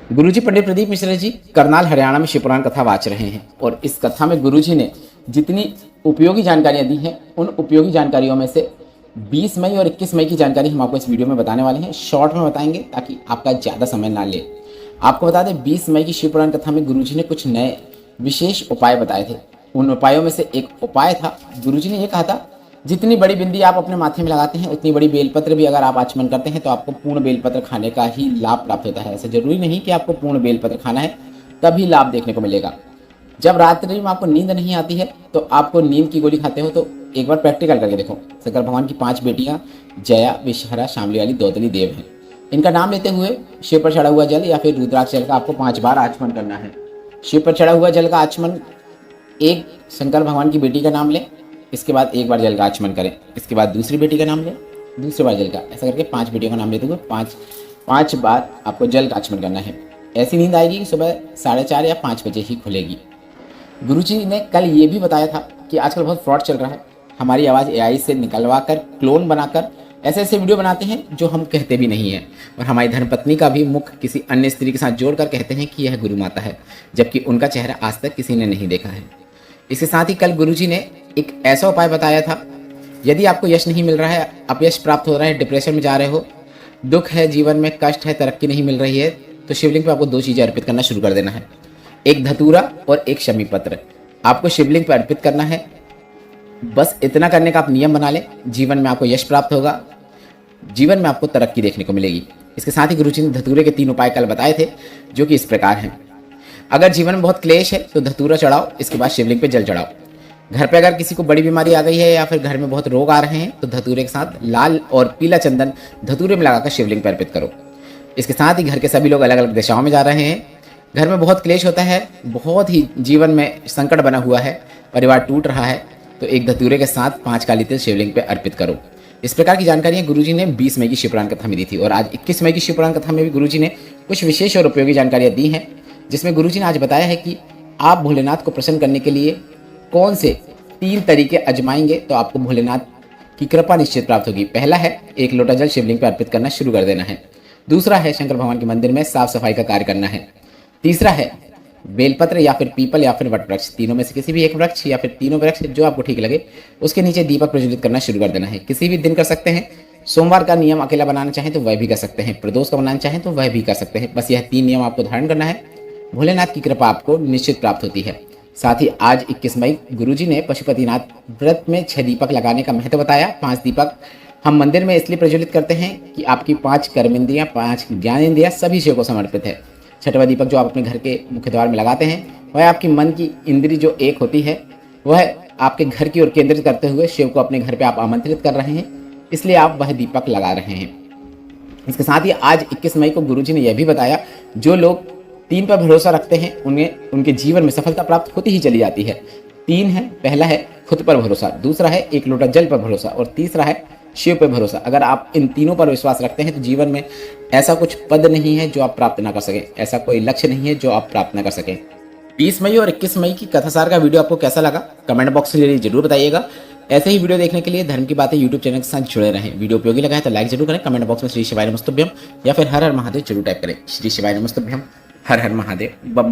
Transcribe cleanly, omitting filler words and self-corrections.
गुरुजी पंडित प्रदीप मिश्रा जी करनाल हरियाणा में शिवपुराण कथा वाच रहे हैं और इस कथा में गुरुजी ने जितनी उपयोगी जानकारियां दी हैं उन उपयोगी जानकारियों में से 20 मई और 21 मई की जानकारी हम आपको इस वीडियो में बताने वाले हैं। शॉर्ट में बताएंगे ताकि आपका ज़्यादा समय ना ले। आपको बता दें 20 मई की शिवपुराण कथा में गुरुजी ने कुछ नए विशेष उपाय बताए थे। उन उपायों में से एक उपाय था, गुरुजी ने ये कहा था जितनी बड़ी बिंदी आप अपने माथे में लगाते हैं उतनी बड़ी बेलपत्र भी अगर आप आचमन करते हैं तो आपको पूर्ण बेलपत्र खाने का ही लाभ प्राप्त होता है। ऐसा जरूरी नहीं कि आपको पूर्ण बेलपत्र खाना है तभी लाभ देखने को मिलेगा। जब रात्रि में आपको नींद नहीं आती है तो आपको नींद की गोली खाते हो तो एक बार प्रैक्टिकल करके देखो। शंकर भगवान की 5 बेटियां जया, विषहरा, शामली वाली, दौतली देव हैं। इनका नाम लेते हुए शिव पर चढ़ा हुआ जल या फिर रुद्राक्ष जल का आपको 5 बार आचमन करना है। शिव पर चढ़ा हुआ जल का आचमन, एक शंकर भगवान की बेटी का नाम लें, इसके बाद एक बार जल का आचमन करें, इसके बाद दूसरी बेटी का नाम लें, दूसरी बार जल का, ऐसा करके 5 बेटियों का नाम लेते हुए 5 बार आपको जल का आचमन करना है। ऐसी नींद आएगी कि सुबह 4:30 या 5 बजे ही खुलेगी। गुरुजी ने कल ये भी बताया था कि आजकल बहुत फ्रॉड चल रहा है। हमारी आवाज़ AI से निकलवा कर क्लोन बनाकर ऐसे ऐसे वीडियो बनाते हैं जो हम कहते भी नहीं हैं, और हमारी धर्मपत्नी का भी मुख किसी अन्य स्त्री के साथ जोड़कर कहते हैं कि यह गुरु माता है, जबकि उनका चेहरा आज तक किसी ने नहीं देखा है। इसके साथ ही कल गुरुजी ने एक ऐसा उपाय बताया था, यदि आपको यश नहीं मिल रहा है, अपयश प्राप्त हो रहा है, डिप्रेशन में जा रहे हो, दुख है, जीवन में कष्ट है, तरक्की नहीं मिल रही है, तो शिवलिंग पे आपको 2 चीज़ें अर्पित करना शुरू कर देना है। एक धतूरा और एक शमी पत्र आपको शिवलिंग पर अर्पित करना है। बस इतना करने का आप नियम बना लें, जीवन में आपको यश प्राप्त होगा, जीवन में आपको तरक्की देखने को मिलेगी। इसके साथ ही गुरुजी ने धतूरे के 3 उपाय कल बताए थे जो कि इस प्रकार हैं। अगर जीवन में बहुत क्लेश है तो धतूरा चढ़ाओ, इसके बाद शिवलिंग पे जल चढ़ाओ। घर पे अगर किसी को बड़ी बीमारी आ गई है या फिर घर में बहुत रोग आ रहे हैं तो धतूरे के साथ लाल और पीला चंदन धतूरे में लगाकर शिवलिंग पर अर्पित करो। इसके साथ ही घर के सभी लोग अलग अलग दिशाओं में जा रहे हैं, घर में बहुत क्लेश होता है, बहुत ही जीवन में संकट बना हुआ है, परिवार टूट रहा है, तो एक धतूरे के साथ 5 काली तिल शिवलिंग पर अर्पित करो। इस प्रकार की जानकारियाँ गुरुजी ने 20 मई की शिवपुराण कथा में दी थी और आज 21 मई की शिवपुराण कथा में भी गुरुजी ने कुछ विशेष और उपयोगी जानकारियाँ दी हैं, जिसमें गुरुजी ने आज बताया है कि आप भोलेनाथ को प्रसन्न करने के लिए कौन से 3 तरीके आजमाएंगे तो आपको भोलेनाथ की कृपा निश्चित प्राप्त होगी। पहला है 1 लोटा जल शिवलिंग पर अर्पित करना शुरू कर देना है। दूसरा है शंकर भगवान के मंदिर में साफ सफाई का कार्य करना है। तीसरा है बेलपत्र या फिर पीपल या फिर वट वृक्ष, तीनों में से किसी भी एक वृक्ष या फिर तीनों वृक्ष जो आपको ठीक लगे उसके नीचे दीपक प्रज्वलित करना शुरू कर देना है। किसी भी दिन कर सकते हैं। सोमवार का नियम अकेला बनाना चाहें तो वह भी कर सकते हैं, प्रदोष का बनाना चाहें तो वह भी कर सकते हैं। बस यह 3 नियम आपको धारण करना है, भोलेनाथ की कृपा आपको निश्चित प्राप्त होती है। साथ ही आज 21 मई गुरुजी ने पशुपतिनाथ व्रत में 6 दीपक लगाने का महत्व बताया। 5 दीपक हम मंदिर में इसलिए प्रज्वलित करते हैं कि आपकी 5 कर्मेंद्रियां, 5 ज्ञानेंद्रियां सभी शिव को समर्पित है। 6वां दीपक जो आप अपने घर के मुख्य द्वार में लगाते हैं वह आपकी मन की इंद्री जो एक होती है वह आपके घर की ओर केंद्रित करते हुए शिव को अपने घर पे आप आमंत्रित कर रहे हैं, इसलिए आप वह दीपक लगा रहे हैं। इसके साथ ही आज 21 मई को गुरुजी ने यह भी बताया जो लोग 3 पर भरोसा रखते हैं उन्हें उनके जीवन में सफलता प्राप्त होती ही चली जाती है। 3 है, पहला है खुद पर भरोसा, दूसरा है 1 लोटा जल पर भरोसा और तीसरा है शिव पर भरोसा। अगर आप इन तीनों पर विश्वास रखते हैं तो जीवन में ऐसा कुछ पद नहीं है जो आप प्राप्त ना कर सकें, ऐसा कोई लक्ष्य नहीं है जो आप प्राप्त ना कर सकें। 20 मई और 21 मई की कथासार का वीडियो आपको कैसा लगा कमेंट बॉक्स में जरूर बताइएगा। ऐसे ही वीडियो देखने के लिए धर्म की बातें यूट्यूब चैनल के साथ जुड़े रहें। वीडियो उपयोगी लगा है तो लाइक जरूर करें, कमेंट बॉक्स में श्री शिवाय नमस्तुभ्यम या फिर हर हर महादेव जरूर टाइप करें। श्री शिवाय नमस्तुभ्यम, हर हर महादेव, बम।